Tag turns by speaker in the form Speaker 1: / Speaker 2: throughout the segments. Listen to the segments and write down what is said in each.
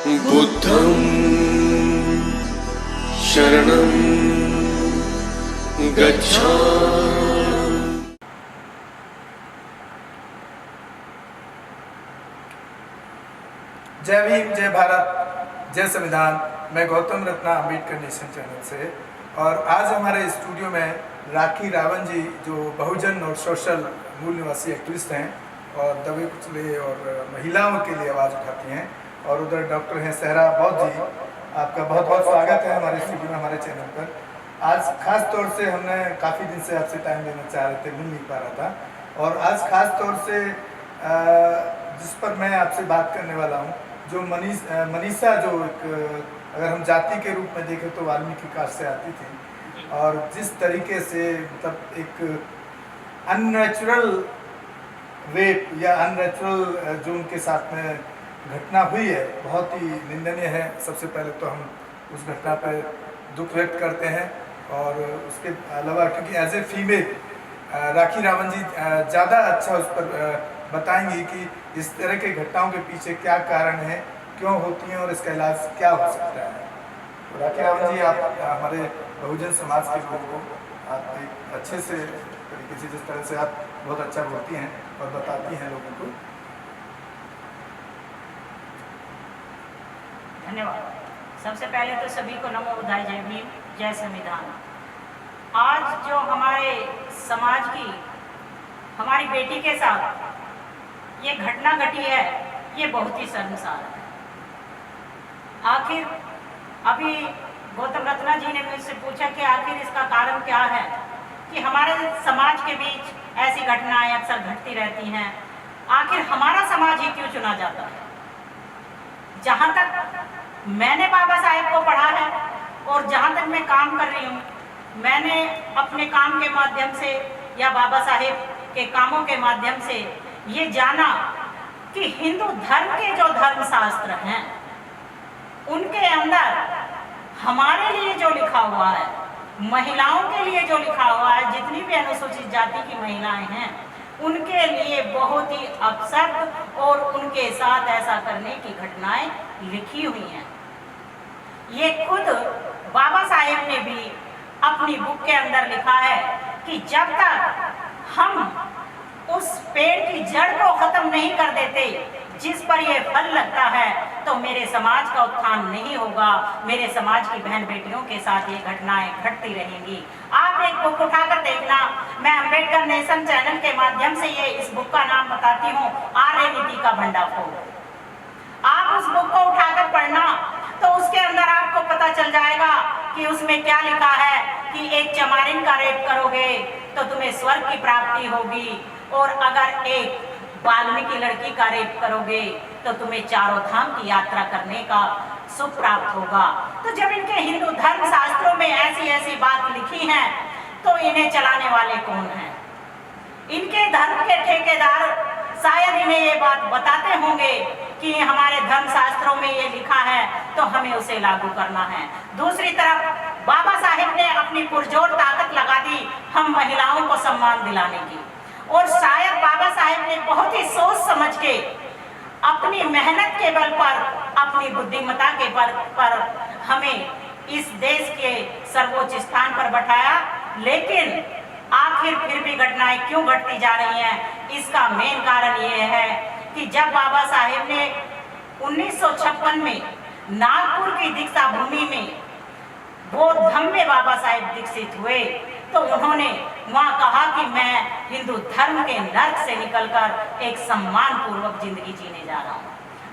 Speaker 1: बुद्धं शरणं गच्छामि।
Speaker 2: जय भीम, जय भारत, जय संविधान। मैं गौतम रत्ना अम्बेडकर नेशन चैनल से, और आज हमारे स्टूडियो में राखी रावण जी, जो बहुजन और सोशल मूल निवासी एक्टिविस्ट हैं और दबे कुचले और महिलाओं के लिए आवाज़ उठाती हैं, और उधर डॉक्टर हैं सहरा बौद्ध जी। आपका बहुत बहुत स्वागत है हमारे स्टूडियो में, हमारे चैनल पर। आज खास तौर से हमने काफ़ी दिन से आपसे टाइम देना चाह रहे थे, मिल नहीं पा रहा था, और आज खास तौर से जिस पर मैं आपसे बात करने वाला हूँ, जो मनीषा, जो एक, अगर हम जाति के रूप में देखें तो वाल्मीकि कास्ट से आती थी, और जिस तरीके से मतलब एक अननेचुरल रेप या अननेचुरल जो उनके साथ में घटना हुई है, बहुत ही निंदनीय है। सबसे पहले तो हम उस घटना पर दुख व्यक्त करते हैं, और उसके अलावा क्योंकि एज ए फीमेल राखी रावण जी ज़्यादा अच्छा उस पर बताएंगी कि इस तरह की घटनाओं के पीछे क्या कारण है, क्यों होती हैं, और इसका इलाज क्या हो सकता है। तो राखी रावण जी, आप हमारे बहुजन समाज के लोगों को आप एक अच्छे से तरीके से, जिस तरह से आप बहुत अच्छा बोलती हैं और बताती हैं लोगों को।
Speaker 3: धन्यवाद। सबसे पहले तो सभी को नमो बुद्धाय, जय भीम, जय संविधान। आज जो हमारे समाज की, हमारी बेटी के साथ ये घटना घटी है, ये बहुत ही शर्मसार है। आखिर अभी गौतम रत्ना जी ने मुझसे पूछा कि आखिर इसका कारण क्या है कि हमारे समाज के बीच ऐसी घटनाएं अक्सर घटती रहती हैं। आखिर हमारा समाज ही क्यों चुना जाता है? जहाँ तक मैंने बाबा साहेब को पढ़ा है और जहाँ तक मैं काम कर रही हूँ, मैंने अपने काम के माध्यम से या बाबा साहेब के कामों के माध्यम से ये जाना कि हिंदू धर्म के जो धर्मशास्त्र हैं, उनके अंदर हमारे लिए जो लिखा हुआ है, महिलाओं के लिए जो लिखा हुआ है, जितनी भी अनुसूचित जाति की महिलाएं हैं, उनके लिए बहुत ही अपशब्द और उनके साथ ऐसा करने की घटनाएं लिखी हुई हैं। ये खुद बाबा साहेब ने भी अपनी बुक के अंदर लिखा है कि जब तक हम उस पेड़ की जड़ को खत्म नहीं कर देते जिस पर ये फल लगता है, तो मेरे समाज का उत्थान नहीं होगा। मेरे समाज की बहन बेटियों के साथ ये घटनाएं घटती रहेंगी। आप एक बुक उठाकर देखना, मैं अम्बेडकर नेशन चैनल के माध्यम से ये इस बुक का नाम बताती हूँ, आर्य नीति का भंडाफोड़। आप उस बुक को उठाकर पढ़ना तो उसके अंदर आपको पता चल जाएगा कि उसमें क्या लिखा है कि एक चमारिन का रेप करोगे तो तुम्हें स्वर्ग की प्राप्ति होगी, और अगर एक वाल्मीकि लड़की का रेप करोगे तो तुम्हें चारों धाम की यात्रा करने का सुख प्राप्त होगा। तो जब इनके हिंदू धर्म शास्त्रों में ऐसी ऐसी बात लिखी है, तो इन्हें चलाने वाले कौन हैं? इनके धर्म के ठेकेदार शायद इन्हें ये बात बताते होंगे कि हमारे धर्म शास्त्रों में ये लिखा है तो हमें उसे लागू करना है। दूसरी तरफ बाबा साहेब ने अपनी पुरजोर ताकत लगा दी हम महिलाओं को सम्मान दिलाने की, और शायद बाबा साहेब ने बहुत ही सोच समझ के अपनी मेहनत के बल पर, अपनी बुद्धिमत्ता के बल पर हमें इस देश के सर्वोच्च स्थान पर बैठाया। लेकिन आखिर फिर भी घटनाएं क्यों घटती जा रही हैं? इसका मेन कारण ये है कि जब बाबा साहेब ने 1956 में नागपुर की दीक्षा भूमि में बौद्ध धर्म में बाबा साहेब दीक्षित हुए, तो उन्होंने वहाँ कहा कि मैं हिंदू धर्म के नर्क से निकलकर एक सम्मान पूर्वक जिंदगी जीने जा रहा हूँ।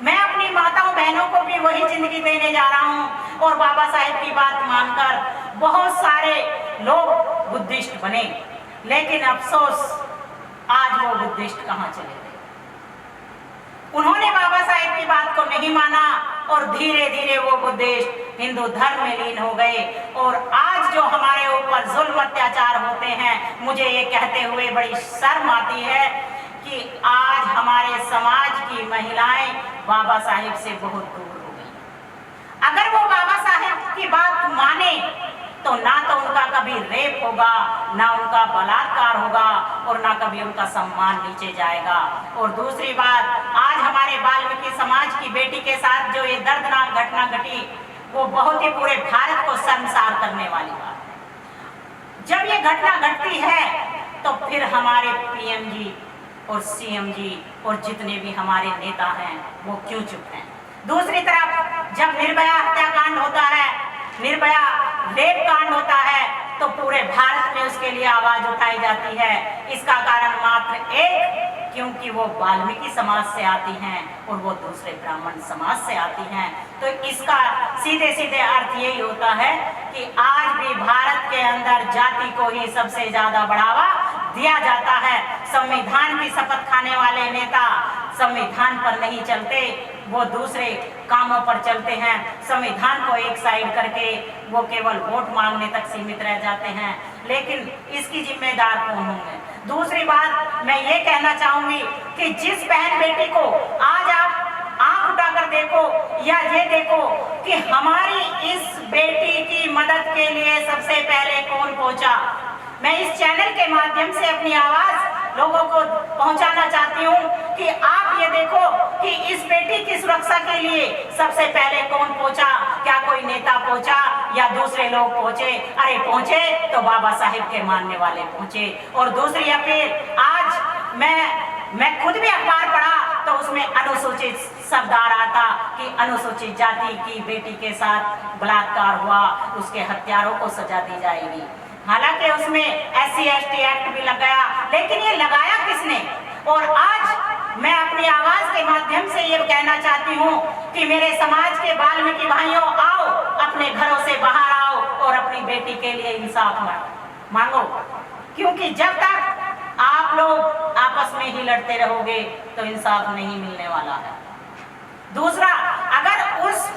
Speaker 3: मैं अपनी माताओं बहनों को भी वही जिंदगी देने जा रहा हूँ। और बाबा साहेब की बात मानकर बहुत सारे लोग बुद्धिस्ट बने, लेकिन अफसोस आज वो बुद्धिस्ट कहाँ चले गए। उन्होंने बाबा साहेब की बात को नहीं माना और धीरे धीरे वो बुद्धिस्ट हिंदू धर्म में लीन हो गए। और आज जो हमारे ऊपर जुल्म अत्याचार होते हैं, मुझे ये कहते हुए बड़ी शर्म आती है कि आज हमारे समाज की महिलाएं बाबा साहेब से बहुत दूर हो गई। अगर वो बाबा साहेब की बात माने तो ना तो उनका कभी रेप होगा, ना उनका बलात्कार होगा और ना कभी उनका सम्मान नीचे जाएगा। और दूसरी बात, आज हमारे वाल्मीकि समाज की बेटी के साथ जो ये दर्दनाक घटना घटी, वो बहुत ही पूरे भारत को शर्मसार करने वाली बात है। जब ये घटना घटती है तो फिर हमारे पीएम जी और सीएम जी और जितने भी हमारे नेता हैं वो क्यों चुप हैं? दूसरी तरफ जब निर्भया हत्याकांड होता है, निर्भया रेप कांड होता है, तो पूरे भारत में उसके लिए आवाज उठाई जाती है। इसका कारण मात्र एक, क्योंकि वो वाल्मीकि समाज से आती हैं और वो दूसरे ब्राह्मण समाज से आती हैं। तो इसका सीधे सीधे अर्थ यही होता है कि आज भी भारत के अंदर जाति को ही सबसे ज्यादा बढ़ावा दिया जाता है। संविधान की शपथ खाने वाले नेता संविधान पर नहीं चलते, वो दूसरे कामों पर चलते हैं। संविधान को एक साइड करके वो केवल वोट मांगने तक सीमित रह जाते हैं। लेकिन इसकी जिम्मेदार कौन होंगे? दूसरी बात मैं ये कहना चाहूंगी कि जिस बहन बेटी को आज आप आंख उठाकर देखो या ये देखो कि हमारी इस बेटी की मदद के लिए सबसे पहले कौन पहुंचा, मैं इस चैनल के माध्यम से अपनी आवाज लोगों को पहुंचाना चाहती हूं कि आप ये देखो कि इस बेटी की सुरक्षा के लिए सबसे पहले कौन पहुंचा। क्या कोई नेता पहुंचा या दूसरे लोग पहुंचे? अरे पहुंचे तो बाबा साहिब के मानने वाले पहुंचे। और दूसरी अपील, आज मैं खुद भी अखबार पढ़ा तो उसमें अनुसूचित शब्द आ रहा था कि अनुसूचित जाति की बेटी के साथ बलात्कार हुआ, उसके हत्यारों को सजा दी जाएगी। हालांकि उसमें SC/ST एक्ट भी लगाया, लेकिन ये लगाया किसने? और आज मैं अपनी आवाज के माध्यम से ये कहना चाहती हूँ कि मेरे समाज के वाल्मीकि भाइयों, आओ अपने घरों से बाहर आओ और अपनी बेटी के लिए इंसाफ मांगो, क्योंकि जब तक आप लोग आपस में ही लड़ते रहोगे तो इंसाफ नहीं मिलने वाला है। दूसरा, अगर उस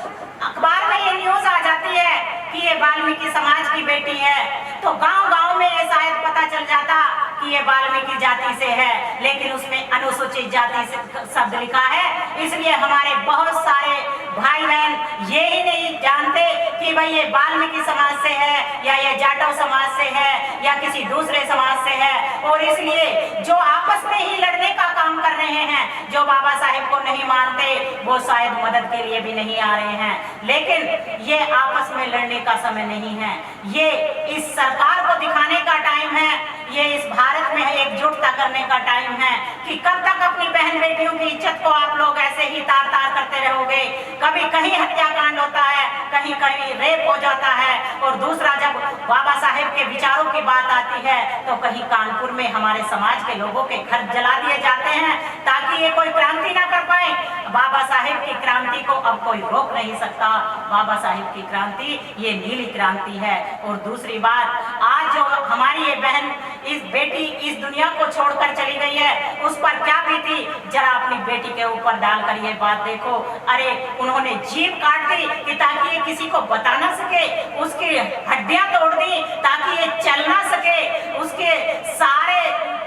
Speaker 3: अखबार में ये न्यूज आ जाती है कि ये वाल्मीकि समाज की बेटी है, तो गांव-गांव में ये शायद पता चल जाता कि ये वाल्मीकि जाति से है, लेकिन उसमें अनुसूचित जाति से शब्द लिखा है। इसलिए हमारे बहुत सारे भाई बहन ये ही नहीं जानते कि भाई ये वाल्मीकि समाज से है या ये जाटव समाज से है या किसी दूसरे समाज से है। और इसलिए जो आपस में ही लड़ने का काम कर रहे हैं, जो बाबा साहेब को नहीं मानते, वो शायद मदद के लिए भी नहीं आ रहे हैं। लेकिन ये आपस में लड़ने का समय नहीं है, ये इस सरकार को दिखाने का टाइम है, ये इस भारत में एकजुटता करने का टाइम है कि कब तक अपनी बहन बेटियों की इज्जत को आप लोग ऐसे ही तार तार करते रहोगे। कभी कहीं हत्याकांड होता है, कहीं कहीं रेप हो जाता है, और दूसरा जब बाबा साहेब के विचारों की बात आती है तो कहीं कानपुर में हमारे समाज के लोगों के घर जला दिए जाते हैं ताकि ये कोई क्रांति ना कर पाए। बाबा साहेब की क्रांति को अब कोई रोक नहीं सकता। बाबा साहेब की क्रांति ये नीली क्रांति है। और दूसरी बात, आज जो हमारी ये बहन इस बेटी इस दुनिया को छोड़कर चली गई है, उस पर क्या बीती, जरा अपनी बेटी के ऊपर डालकर ये बात देखो। अरे उन्होंने जीभ काट दी कि ताकि ये किसी को बता ना सके, उसकी हड्डियां तोड़ दी ताकि ये चल ना सके, उसके सारे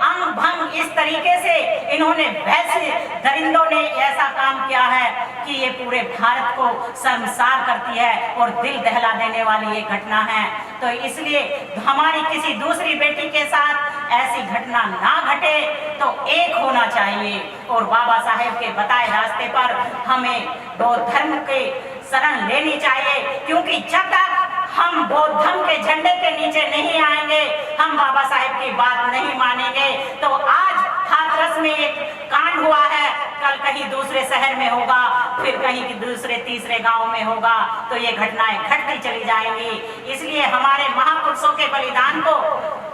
Speaker 3: अंग भंग इस तरीके से इन्होंने, वैसे दरिंदों ने ऐसा काम किया है कि ये पूरे भारत को शर्मसार करती है और दिल दहला देने वाली ये घटना है। तो इसलिए हमारी किसी दूसरी बेटी के साथ ऐसी घटना ना घटे तो एक होना चाहिए और बाबा साहेब के बताए रास्ते पर हमें बौद्ध धर्म के शरण लेनी चाहिए, क्योंकि जब तक हम बौद्ध धर्म के झंडे के नीचे नहीं आएंगे, हम बाबा साहेब की बात नहीं मानेंगे। तो आज हाथरस में एक कांड हुआ है, कल कहीं दूसरे शहर में होगा, फिर कहीं दूसरे तीसरे गांव में होगा, तो ये घटनाएं घटती चली जाएंगी। इसलिए हमारे महापुरुषों के बलिदान को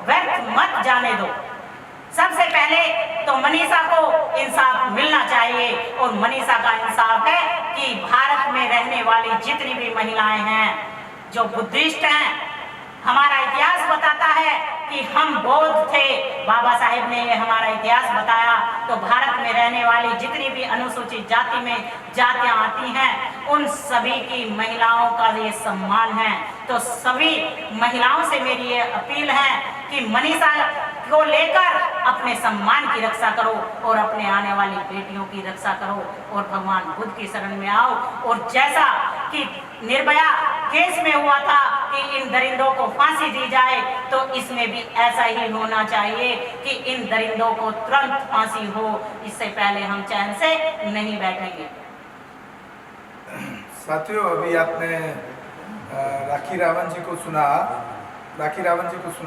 Speaker 3: व्यर्थ मत जाने दो। सबसे पहले तो मनीषा को इंसाफ मिलना चाहिए, और मनीषा का इंसाफ है कि भारत में रहने वाली जितनी भी महिलाएं हैं जो बुद्धिस्ट हैं, हमारा इतिहास बताता है कि हम बौद्ध थे, बाबा साहेब ने ये हमारा इतिहास बताया। तो भारत में रहने वाली जितनी भी अनुसूचित जाति में जातियां आती हैं, उन सभी की महिलाओं का ये सम्मान है। तो सभी महिलाओं से मेरी ये अपील है कि मनीषा को लेकर अपने सम्मान की रक्षा करो और अपने आने वाली बेटियों की रक्षा करो और भगवान बुद्ध की शरण में आओ। और जैसा कि निर्भया केस में हुआ था कि इन दरिंदों को फांसी दी जाए, तो इसमें भी ऐसा ही होना चाहिए कि इन दरिंदों को तुरंत फांसी हो। इससे पहले हम चैन से नहीं बैठेंगे।
Speaker 2: साथियों, अभी आपने राखी रावण जी को सुना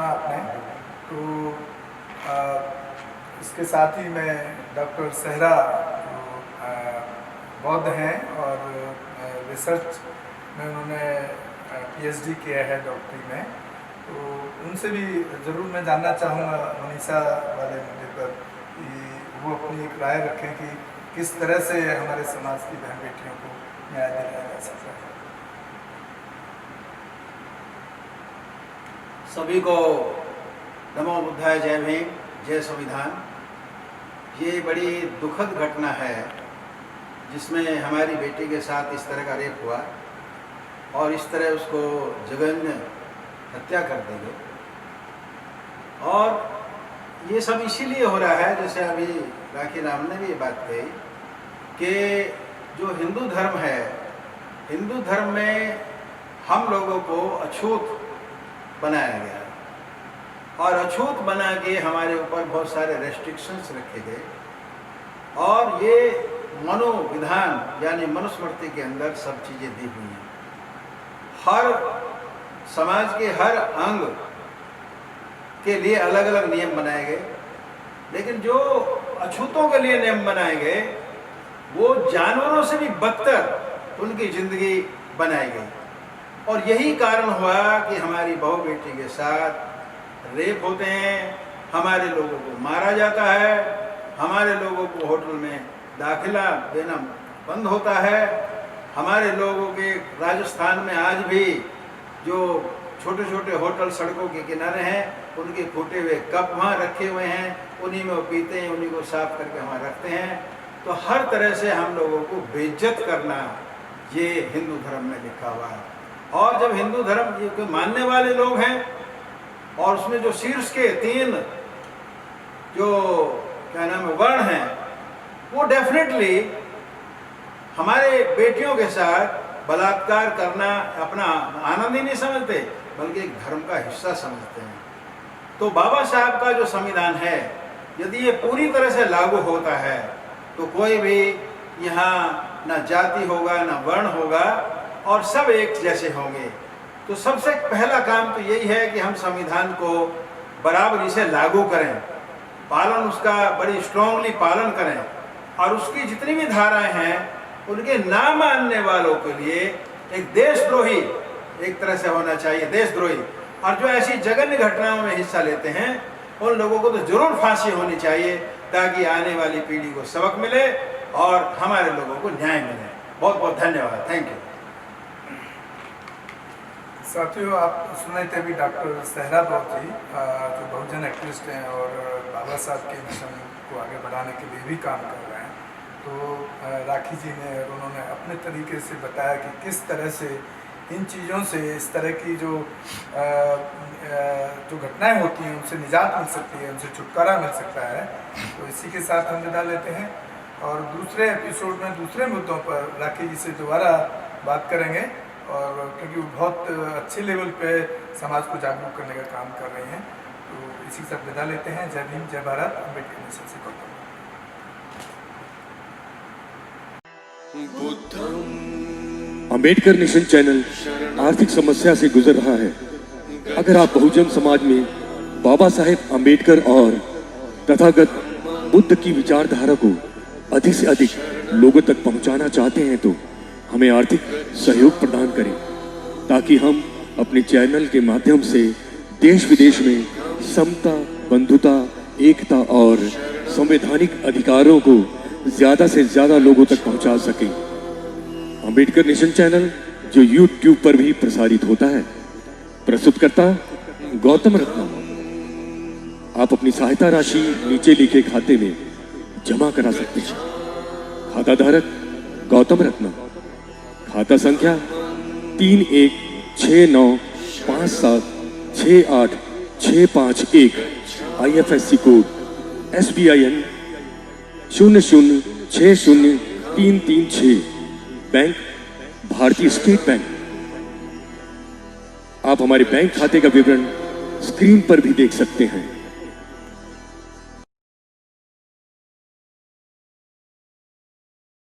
Speaker 2: आपने। तो इसके साथ ही मैं डॉक्टर सेहरा बौद्ध हैं और रिसर्च में उन्होंने PhD किया है डॉक्टरी में, तो उनसे भी ज़रूर मैं जानना चाहूँगा मनीषा वाले मुद्दे पर कि वो अपनी एक राय रखें कि किस तरह से हमारे समाज की बहन बेटियों को न्याय दिलाया जा सकता है।
Speaker 4: सभी को नमो बुद्धाय, जय भीम, जय संविधान। ये बड़ी दुखद घटना है जिसमें हमारी बेटी के साथ इस तरह का रेप हुआ और इस तरह उसको जघन्य हत्या कर दी गई। और ये सब इसीलिए हो रहा है, जैसे अभी राखी राम ने भी ये बात कही कि जो हिंदू धर्म है, हिंदू धर्म में हम लोगों को अछूत बनाया गया और अछूत बना के हमारे ऊपर बहुत सारे रेस्ट्रिक्शंस रखे गए और ये मनोविधान यानी मनुस्मृति के अंदर सब चीज़ें दी हुई हैं। हर समाज के हर अंग के लिए अलग अलग नियम बनाए गए, लेकिन जो अछूतों के लिए नियम बनाए गए वो जानवरों से भी बदतर उनकी जिंदगी बनाई गई। और यही कारण हुआ कि हमारी बहू बेटी के साथ रेप होते हैं, हमारे लोगों को मारा जाता है, हमारे लोगों को होटल में दाखिला देना बंद होता है। हमारे लोगों के राजस्थान में आज भी जो छोटे छोटे होटल सड़कों के किनारे हैं, उनके फूटे हुए कप वहाँ रखे हुए हैं, उन्हीं में वो पीते हैं, उन्हीं को साफ करके वहाँ रखते हैं। तो हर तरह से हम लोगों को बेइज्जत करना ये हिंदू धर्म में लिखा हुआ है। और जब हिंदू धर्म के मानने वाले लोग हैं और उसमें जो शीर्ष के 3 जो क्या नाम है वर्ण हैं, वो डेफिनेटली हमारे बेटियों के साथ बलात्कार करना अपना आनंद ही नहीं समझते, बल्कि एक धर्म का हिस्सा समझते हैं। तो बाबा साहब का जो संविधान है, यदि ये पूरी तरह से लागू होता है तो कोई भी यहाँ ना जाति होगा ना वर्ण होगा और सब एक जैसे होंगे। तो सबसे पहला काम तो यही है कि हम संविधान को बराबरी से लागू करें, पालन उसका बड़ी स्ट्रांगली पालन करें और उसकी जितनी भी धाराएं हैं उनके ना मानने वालों के लिए एक देशद्रोही एक तरह से होना चाहिए, देशद्रोही। और जो ऐसी जघन्य घटनाओं में हिस्सा लेते हैं उन लोगों को तो जरूर फांसी होनी चाहिए, ताकि आने वाली पीढ़ी को सबक मिले और हमारे लोगों को न्याय मिले। बहुत बहुत धन्यवाद, थैंक यू।
Speaker 2: साथियों, आप सुन रहे थे अभी डॉक्टर सेहरा बौद्ध जी, जो बहुजन एक्टिविस्ट हैं और बाबा साहब के मिशन को आगे बढ़ाने के लिए भी काम कर रहे हैं। तो राखी जी ने और उन्होंने अपने तरीके से बताया कि किस तरह से इन चीज़ों से, इस तरह की जो घटनाएं होती हैं उनसे निजात मिल सकती है, उनसे छुटकारा मिल सकता है। तो इसी के साथ हम विदा लेते हैं और दूसरे एपिसोड में दूसरे मुद्दों पर राखी जी से दोबारा बात करेंगे, और क्योंकि वो बहुत अच्छे लेवल पे समाज को जागरूक करने का काम कर रहे हैं। तो इसी के साथ विदा लेते हैं। जय भीम, जय भारत, अम्बेडकर नेशन से गौतम।
Speaker 1: अम्बेडकर नेशन चैनल आर्थिक समस्या से गुजर रहा है। अगर आप बहुजन समाज में बाबा साहेब अम्बेडकर और तथागत बुद्ध की विचारधारा को अधिक से अधिक लोगों तक पहुंचाना चाहते हैं तो हमें आर्थिक सहयोग प्रदान करें, ताकि हम अपने चैनल के माध्यम से देश विदेश में समता, बंधुता, एकता और संवैधानिक अधिकारों को ज्यादा से ज्यादा लोगों तक पहुंचा सकें। अम्बेडकर नेशन चैनल जो YouTube पर भी प्रसारित होता है, प्रस्तुतकर्ता गौतम रत्ना। आप अपनी सहायता राशि नीचे लिखे खाते में जमा करा सकते हैं। खाता धारक गौतम रत्ना, खाता संख्या 316957685651, IFSC कोड SBIN 0060336, बैंक भारतीय स्टेट बैंक। आप हमारे बैंक खाते का विवरण स्क्रीन पर भी देख सकते हैं।